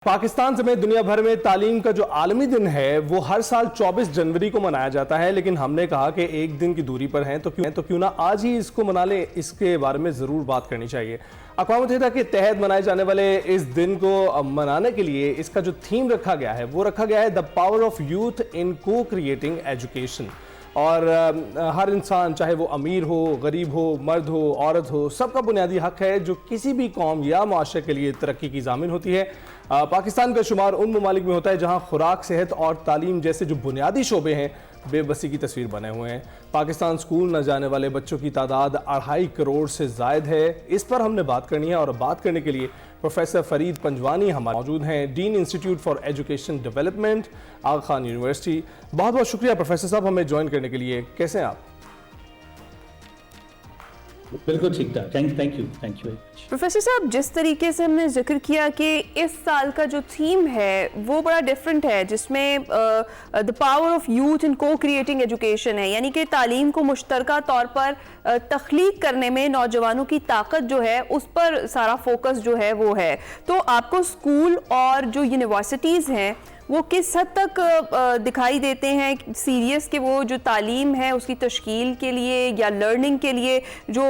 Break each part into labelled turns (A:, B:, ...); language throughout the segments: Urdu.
A: پاکستان سمیت دنیا بھر میں تعلیم کا جو عالمی دن ہے وہ ہر سال 24 جنوری کو منایا جاتا ہے، لیکن ہم نے کہا کہ ایک دن کی دوری پر ہیں تو کیوں نہ آج ہی اس کو منا لیں۔ اس کے بارے میں ضرور بات کرنی چاہیے۔ اقوام متحدہ کے تحت منائے جانے والے اس دن کو منانے کے لیے اس کا جو تھیم رکھا گیا ہے وہ رکھا گیا ہے دی پاور آف یوتھ ان کو کریٹنگ ایجوکیشن۔ اور ہر انسان چاہے وہ امیر ہو، غریب ہو، مرد ہو، عورت ہو، سب کا بنیادی حق ہے جو کسی بھی قوم یا معاشرے کے لیے ترقی کی ضامن ہوتی ہے۔ پاکستان کا شمار ان ممالک میں ہوتا ہے جہاں خوراک، صحت اور تعلیم جیسے جو بنیادی شعبے ہیں بے بسی کی تصویر بنے ہوئے ہیں۔ پاکستان سکول نہ جانے والے بچوں کی تعداد 2.5 کروڑ سے زائد ہے۔ اس پر ہم نے بات کرنی ہے اور بات کرنے کے لیے پروفیسر فرید پنجوانی ہمارے موجود ہیں، dean institute for education development, Aga Khan university. بہت بہت شکریہ پروفیسر صاحب ہمیں جوائن کرنے کے لیے۔ کیسے ہیں آپ؟
B: بالکل ٹھیک ٹھاک، تھینک یو۔
C: پروفیسر صاحب، جس طریقے سے ہم نے ذکر کیا کہ اس سال کا جو تھیم ہے وہ بڑا ڈیفرنٹ ہے، جس میں دی پاور آف یوتھ ان کو کریٹنگ ایجوکیشن ہے، یعنی کہ تعلیم کو مشترکہ طور پر تخلیق کرنے میں نوجوانوں کی طاقت جو ہے اس پر سارا فوکس جو ہے وہ ہے۔ تو آپ کو اسکول اور جو یونیورسٹیز ہیں وہ کس حد تک دکھائی دیتے ہیں سیریس کہ وہ جو تعلیم ہے اس کی تشکیل کے لیے یا لرننگ کے لیے جو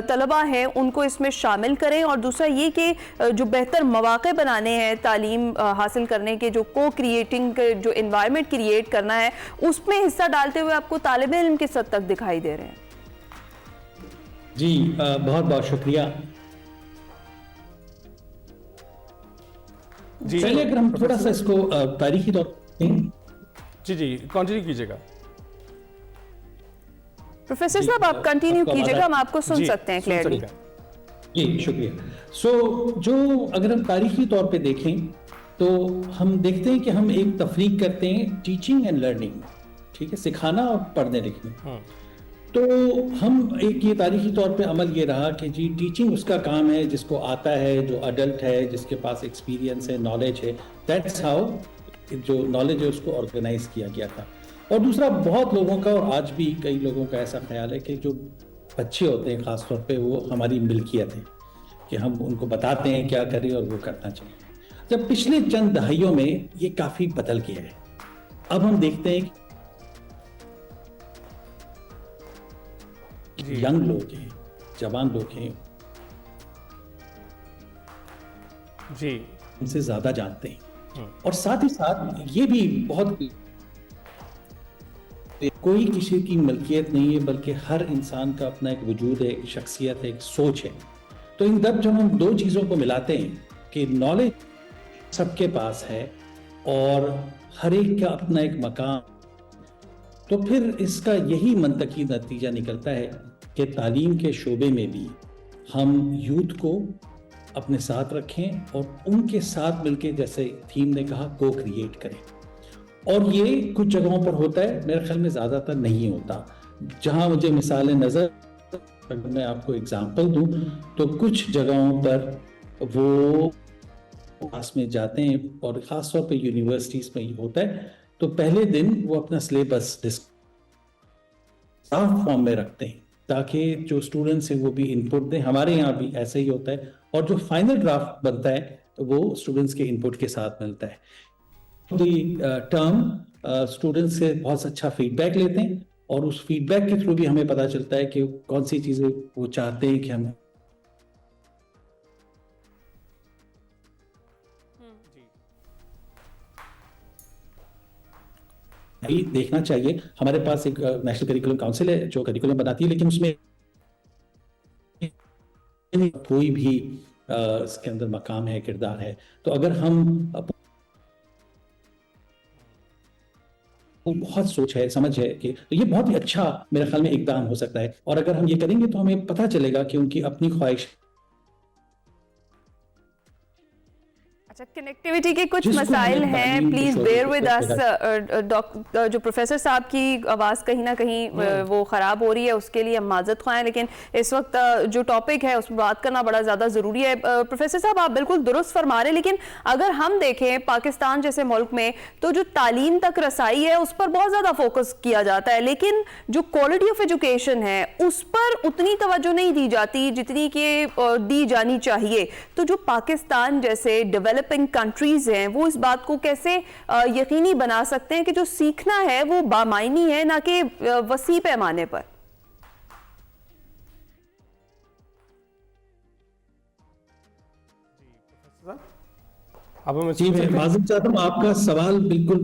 C: طلبہ ہیں ان کو اس میں شامل کریں، اور دوسرا یہ کہ جو بہتر مواقع بنانے ہیں تعلیم حاصل کرنے کے، جو کو کریٹنگ جو انوائرمنٹ کریٹ کرنا ہے، اس میں حصہ ڈالتے ہوئے آپ کو طالب علم کس حد تک دکھائی دے رہے ہیں؟
B: جی بہت بہت شکریہ۔ پہلے اگر ہم تھوڑا سا اس کو تاریخی طور پر
A: جی کنٹینیو کیجئے گا
C: پروفیسر صاحب، آپ کنٹینیو کیجئے گا، ہم آپ کو سن سکتے ہیں کلیئرلی۔
B: جی شکریہ۔ جو اگر ہم تاریخی طور پہ دیکھیں تو ہم دیکھتے ہیں کہ ہم ایک تفریق کرتے ہیں ٹیچنگ اینڈ لرننگ، ٹھیک ہے، سکھانا اور پڑھنے لکھنے۔ تو ہم ایک یہ تاریخی طور پہ عمل یہ رہا کہ جی ٹیچنگ اس کا کام ہے جس کو آتا ہے، جو اڈلٹ ہے، جس کے پاس ایکسپیرینس ہے، نالج ہے، دیٹس ہاؤ جو نالج ہے اس کو آرگنائز کیا گیا تھا۔ اور دوسرا بہت لوگوں کا، اور آج بھی کئی لوگوں کا ایسا خیال ہے کہ جو بچے ہوتے ہیں خاص طور پہ وہ ہماری ملکیت ہے، کہ ہم ان کو بتاتے ہیں کیا کریں اور وہ کرنا چاہیے۔ جب پچھلے چند دہائیوں میں یہ کافی بدل گیا ہے، اب ہم دیکھتے ہیں ینگ لوگ ہیں، جوان لوگ ہیں،
A: جی
B: ان سے زیادہ جانتے ہیں، اور ساتھ ہی ساتھ یہ بھی بہت کوئی کسی کی ملکیت نہیں ہے بلکہ ہر انسان کا اپنا ایک وجود ہے، ایک شخصیت ہے، ایک سوچ ہے۔ تو ان جب ہم دو چیزوں کو ملاتے ہیں کہ نالج سب کے پاس ہے اور ہر ایک کا اپنا ایک مقام، تو پھر اس کا یہی منطقی نتیجہ نکلتا ہے کہ تعلیم کے شعبے میں بھی ہم یوتھ کو اپنے ساتھ رکھیں اور ان کے ساتھ مل کے، جیسے تھیم نے کہا، کو کریٹ کریں۔ اور یہ کچھ جگہوں پر ہوتا ہے، میرے خیال میں زیادہ تر نہیں ہوتا۔ جہاں مجھے مثالیں نظر، اگر میں آپ کو اگزامپل دوں تو کچھ جگہوں پر وہ کلاس میں جاتے ہیں، اور خاص طور پہ یونیورسٹیز میں یہ ہوتا ہے، تو پہلے دن وہ اپنا سلیبس صاف فارم میں رکھتے ہیں تاکہ جو اسٹوڈنٹس ہیں وہ بھی انپٹ دیں۔ ہمارے یہاں بھی ایسا ہی ہوتا ہے، اور جو فائنل ڈرافٹ بنتا ہے وہ اسٹوڈنٹس کے انپٹ کے ساتھ ملتا ہے۔ ٹرم اسٹوڈنٹس سے بہت اچھا فیڈ بیک لیتے ہیں، اور اس فیڈ بیک کے تھرو بھی ہمیں پتہ چلتا ہے کہ کون سی چیزیں وہ چاہتے ہیں کہ ہم دیکھنا چاہیے۔ ہمارے پاس ایک نیشنل کریکولم کاؤنسل ہے جو کریکولم بناتی ہے، لیکن اس میں کوئی بھی اس کے اندر مقام ہے، کردار ہے۔ تو اگر ہم بہت سوچ ہے، سمجھ ہے کہ یہ بہت ہی اچھا میرے خیال میں اقدام ہو سکتا ہے، اور اگر ہم یہ کریں گے تو ہمیں پتہ چلے گا کہ ان کی اپنی خواہش۔
C: اچھا، کنیکٹیوٹی کے کچھ مسائل ہیں، پلیز بیئر ود اس۔ جو پروفیسر صاحب کی آواز کہیں نہ کہیں وہ خراب ہو رہی ہے، اس کے لیے ہم معذرت خواہ ہیں، لیکن اس وقت جو ٹاپک ہے اس پر بات کرنا بڑا زیادہ ضروری ہے۔ پروفیسر صاحب، آپ بالکل درست فرما رہے ہیں، لیکن اگر ہم دیکھیں پاکستان جیسے ملک میں تو جو تعلیم تک رسائی ہے اس پر بہت زیادہ فوکس کیا جاتا ہے، لیکن جو کوالٹی آف ایجوکیشن ہے اس پر اتنی توجہ نہیں دی جاتی جتنی کہ دی جانی چاہیے۔ تو جو پاکستان جیسے ڈیولپ ڈیولپنگ کنٹریز ہیں وہ اس بات کو کیسے یقینی بنا سکتے ہیں کہ جو سیکھنا ہے وہ بامعنی ہے نہ کہ وسیع پیمانے پر؟
B: جی میں معذرت چاہتا ہوں، آپ کا سوال بالکل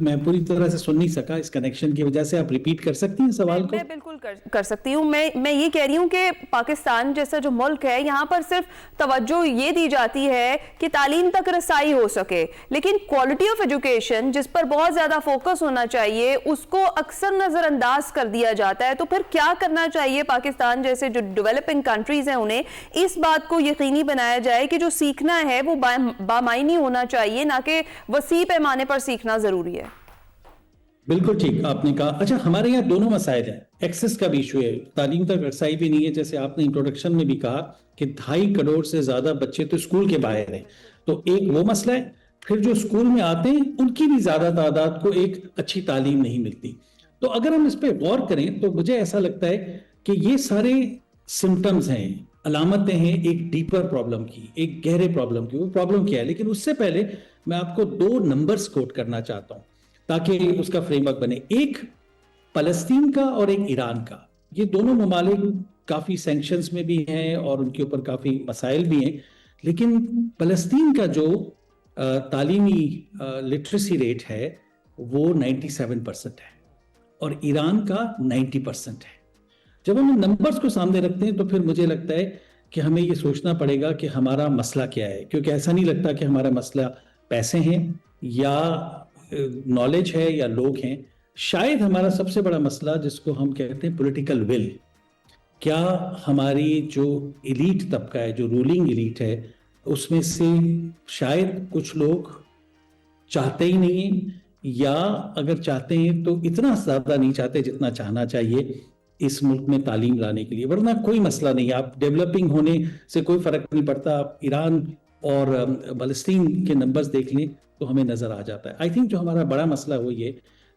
B: میں پوری طرح سے سن نہیں سکا اس کنیکشن کی وجہ سے. آپ ریپیٹ کر سکتی ہیں سوال کو؟
C: میں بالکل کر سکتی ہوں. میں یہ کہہ رہی ہوں کہ پاکستان جیسا جو ملک ہے یہاں پر صرف توجہ یہ دی جاتی ہے کہ تعلیم تک رسائی ہو سکے، لیکن کوالٹی آف ایجوکیشن جس پر بہت زیادہ فوکس ہونا چاہیے اس کو اکثر نظر انداز کر دیا جاتا ہے. تو پھر کیا کرنا چاہیے پاکستان جیسے جو ڈیولپنگ کنٹریز ہیں انہیں اس بات کو یقینی بنایا جائے کہ جو سیکھنا ہے وہ بامعنی ہونا چاہیے نہ کہ وسیع پیمانے پر سیکھنا ضروری ہے؟
B: بالکل ٹھیک آپ نے کہا. اچھا ہمارے یہاں دونوں مسائل ہیں، ایکسس کا بھی ایشو ہے، تعلیم تک رسائی بھی نہیں ہے. جیسے آپ نے انٹروڈکشن میں بھی کہا کہ 2.5 کروڑ سے زیادہ بچے تو اسکول کے باہر ہیں، تو ایک وہ مسئلہ ہے. پھر جو اسکول میں آتے ہیں ان کی بھی زیادہ تعداد کو ایک اچھی تعلیم نہیں ملتی. تو اگر ہم اس پہ غور کریں تو مجھے ایسا لگتا ہے کہ یہ سارے سمٹمز ہیں، علامتیں ہیں ایک ڈیپر پرابلم کی، ایک گہرے پرابلم کی. وہ پرابلم کیا ہے؟ لیکن اس سے پہلے میں آپ کو 2 نمبرز کوٹ کرنا چاہتا ہوں تاکہ اس کا فریم ورک بنے. ایک فلسطین کا اور ایک ایران کا. یہ دونوں ممالک کافی سینکشنز میں بھی ہیں اور ان کے اوپر کافی مسائل بھی ہیں، لیکن فلسطین کا جو تعلیمی لٹریسی ریٹ ہے وہ 97% ہے اور ایران کا 90% ہے. جب ہم ان نمبرز کو سامنے رکھتے ہیں تو پھر مجھے لگتا ہے کہ ہمیں یہ سوچنا پڑے گا کہ ہمارا مسئلہ کیا ہے، کیونکہ ایسا نہیں لگتا کہ ہمارا مسئلہ پیسے ہیں یا نالج ہے یا لوگ ہیں. شاید ہمارا سب سے بڑا مسئلہ جس کو ہم کہتے ہیں پولیٹیکل ول، کیا ہماری جو ایلیٹ طبقہ ہے، جو رولنگ ایلیٹ ہے، اس میں سے شاید کچھ لوگ چاہتے ہی نہیں ہیں، یا اگر چاہتے ہیں تو اتنا زیادہ نہیں چاہتے جتنا چاہنا چاہیے اس ملک میں تعلیم لانے کے لیے. ورنہ کوئی مسئلہ نہیں، آپ ڈیولپنگ ہونے سے کوئی فرق نہیں پڑتا. آپ ایران اور فلسطین کے نمبرز دیکھ لیں تو ہمیں نظر آ جاتا ہے. آئی تھنک جو ہمارا بڑا مسئلہ وہ یہ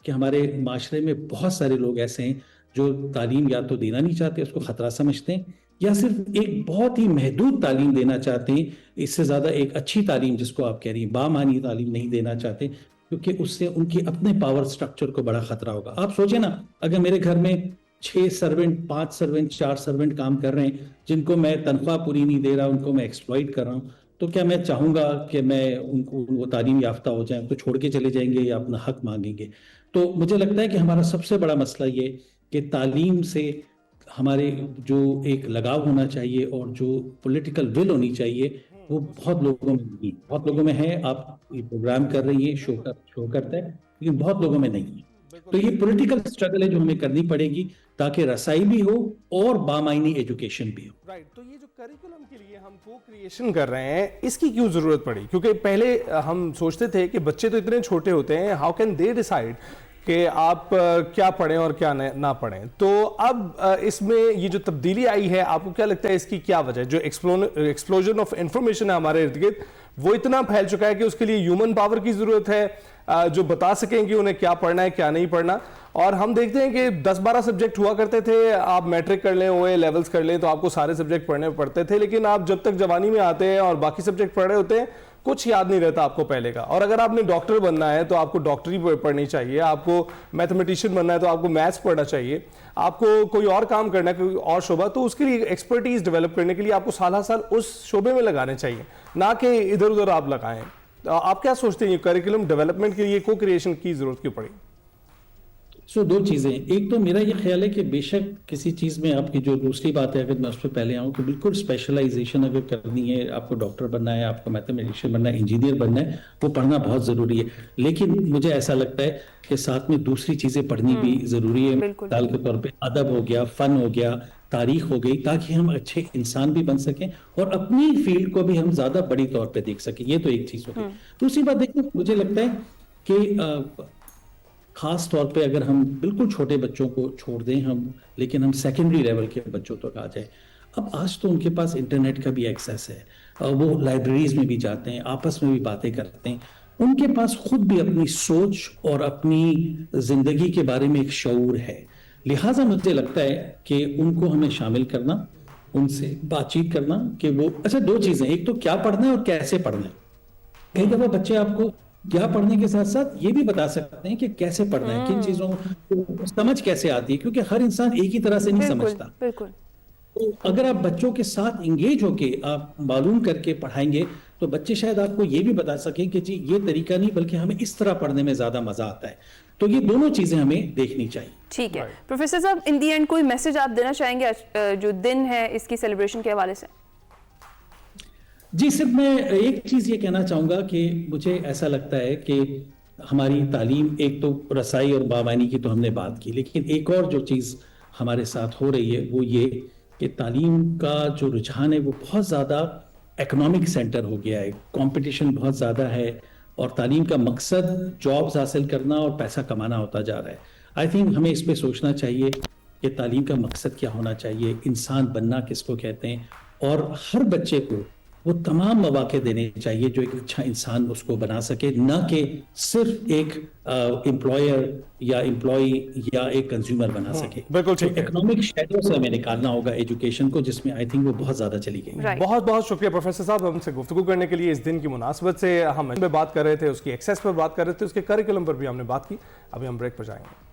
B: کہ ہمارے معاشرے میں بہت سارے لوگ ایسے ہیں جو تعلیم یا تو دینا نہیں چاہتے، اس کو خطرہ سمجھتے ہیں، یا صرف ایک بہت ہی محدود تعلیم دینا چاہتے ہیں. اس سے زیادہ ایک اچھی تعلیم جس کو آپ کہہ رہی ہیں بامعنی تعلیم نہیں دینا چاہتے، کیونکہ اس سے ان کے اپنے پاور سٹرکچر کو بڑا خطرہ ہوگا. آپ سوچیں نا، اگر میرے گھر میں 6 سرونٹ، 5 سرونٹ، 4 سرونٹ کام کر رہے ہیں جن کو میں تنخواہ پوری نہیں دے رہا، ان کو میں ایکسپلائٹ کر رہا ہوں، تو کیا میں چاہوں گا کہ میں ان کو وہ تعلیم یافتہ ہو جائیں، ان کو چھوڑ کے چلے جائیں گے یا اپنا حق مانگیں گے؟ تو مجھے لگتا ہے کہ ہمارا سب سے بڑا مسئلہ یہ کہ تعلیم سے ہمارے جو ایک لگاؤ ہونا چاہیے اور جو پولیٹیکل ول ہونی چاہیے وہ بہت لوگوں میں نہیں، بہت لوگوں میں ہے. آپ یہ پروگرام کر رہی ہیں، شو کرتا ہے، لیکن بہت لوگوں میں نہیں ہے. تو یہ پولیٹیکل اسٹرگل ہے جو ہمیں کرنی پڑے گی تاکہ رسائی بھی ہو اور بامعنی ایجوکیشن بھی ہو.
A: رائٹ. تو یہ جو کریکولم کے لیے ہم کو کریشن کر رہے ہیں اس کی کیوں ضرورت پڑی؟ کیونکہ پہلے ہم سوچتے تھے کہ بچے تو اتنے چھوٹے ہوتے ہیں، ہاؤ کین دے ڈیسائیڈ کہ آپ کیا پڑھیں اور کیا نہ پڑھیں. تو اب اس میں یہ جو تبدیلی آئی ہے، آپ کو کیا لگتا ہے اس کی کیا وجہ ہے؟ جو ایکسپلوژن آف انفارمیشن ہے ہمارے ارد گرد وہ اتنا پھیل چکا ہے کہ اس کے لیے ہیومن پاور کی ضرورت ہے جو بتا سکیں کہ انہیں کیا پڑھنا ہے کیا نہیں پڑھنا. اور ہم دیکھتے ہیں کہ 10-12 سبجیکٹ ہوا کرتے تھے، آپ میٹرک کر لیں، اوے لیولز کر لیں تو آپ کو سارے سبجیکٹ پڑھنے پڑتے تھے، لیکن آپ جب تک جوانی میں آتے ہیں اور باقی سبجیکٹ پڑھ رہے ہوتے ہیں کچھ یاد نہیں رہتا آپ کو پہلے کا. اور اگر آپ نے ڈاکٹر بننا ہے تو آپ کو ڈاکٹری پڑھنی چاہیے، آپ کو میتھمیٹیشین بننا ہے تو آپ کو میتھس پڑھنا چاہیے، آپ کو کوئی اور کام کرنا ہے کوئی اور شعبہ، تو اس کے لیے ایکسپرٹیز ڈیولپ کرنے کے لیے آپ کو سال ہر سال اس شعبے میں لگانے چاہیے، نہ کہ ادھر ادھر آپ لگائیں. آپ کیا سوچتے ہیں یہ کریکولم ڈیولپمنٹ کے لیے کو کریشن کی ضرورت کیوں پڑی؟
B: دو چیزیں. ایک تو میرا یہ خیال ہے کہ بے شک کسی چیز میں آپ کی جو دوسری بات ہے، اگر میں اس پہ پہلے آؤں تو بالکل اسپیشلائزیشن اگر کرنی ہے، آپ کو ڈاکٹر بننا ہے، آپ کو میتھمیٹیشین بننا ہے، انجینئر بننا ہے، وہ پڑھنا بہت ضروری ہے. لیکن مجھے ایسا لگتا ہے کہ ساتھ میں دوسری چیزیں پڑھنی بھی ضروری ہے. مثال کے طور پہ ادب ہو گیا، فن ہو گیا، تاریخ ہو گئی، تاکہ ہم اچھے انسان بھی بن سکیں اور اپنی فیلڈ کو بھی ہم زیادہ بڑی طور پہ دیکھ سکیں. یہ تو ایک چیز ہوگی. دوسری بات دیکھیں، مجھے لگتا ہے کہ خاص طور پہ اگر ہم بالکل چھوٹے بچوں کو چھوڑ دیں لیکن ہم سیکنڈری لیول کے بچوں تک آ جائیں. اب آج تو ان کے پاس انٹرنیٹ کا بھی ایکسیس ہے، وہ لائبریریز میں بھی جاتے ہیں، آپس میں بھی باتیں کرتے ہیں، ان کے پاس خود بھی اپنی سوچ اور اپنی زندگی کے بارے میں ایک شعور ہے. لہٰذا مجھے لگتا ہے کہ ان کو ہمیں شامل کرنا، ان سے بات چیت کرنا کہ وہ اچھا 2 چیزیں، ایک تو کیا پڑھنا ہے اور کیسے پڑھنا ہے. کئی دفعہ بچے آپ کو کیا پڑھنے کے ساتھ ساتھ یہ بھی بتا سکتے ہیں کہ کیسے پڑھنا ہے, کن چیزوں کو سمجھ کیسے آتی ہے, کیونکہ ہر انسان ایک ہی طرح سے نہیں سمجھتا.
C: بالکل.
B: تو اگر آپ بچوں کے ساتھ انگیج ہو کے آپ معلوم کر کے پڑھائیں گے تو بچے شاید آپ کو یہ بھی بتا سکیں کہ جی یہ طریقہ نہیں بلکہ ہمیں اس طرح پڑھنے میں زیادہ مزہ آتا ہے. تو یہ دونوں چیزیں ہمیں دیکھنی چاہیے.
C: ٹھیک ہے پروفیسر صاحب, ان دی اینڈ کوئی میسج آپ دینا چاہیں گے جو دن ہے اس کی سیلیبریشن کے حوالے سے؟
B: جی صرف میں ایک چیز یہ کہنا چاہوں گا کہ مجھے ایسا لگتا ہے کہ ہماری تعلیم, ایک تو رسائی اور باوانی کی تو ہم نے بات کی, لیکن ایک اور جو چیز ہمارے ساتھ ہو رہی ہے وہ یہ کہ تعلیم کا جو رجحان ہے وہ بہت زیادہ اکنامک سینٹر ہو گیا ہے, کمپٹیشن بہت زیادہ ہے, اور تعلیم کا مقصد جابز حاصل کرنا اور پیسہ کمانا ہوتا جا رہا ہے. آئی تھنک ہمیں اس پہ سوچنا چاہیے کہ تعلیم کا مقصد کیا ہونا چاہیے, انسان بننا کس کو کہتے ہیں, اور ہر بچے کو وہ تمام مواقع دینے چاہیے جو ایک اچھا انسان اس کو بنا سکے, نہ کہ صرف ایک امپلائر یا امپلائی یا ایک کنزیومر بنا سکے.
A: بالکل ٹھیک ہے.
B: اکنامک شیڈو سے ہمیں نکالنا ہوگا ایجوکیشن کو, جس میں آئی تھنک وہ بہت زیادہ چلی گئی.
A: بہت بہت شکریہ پروفیسر صاحب ہم سے گفتگو کرنے کے لیے. اس دن کی مناسبت سے ہم پہ بات کر رہے تھے, اس کی ایکسیس پر بات کر رہے تھے, اس کے کریکولم پر بھی ہم نے بات کی. ابھی ہم بریک پر جائیں گے.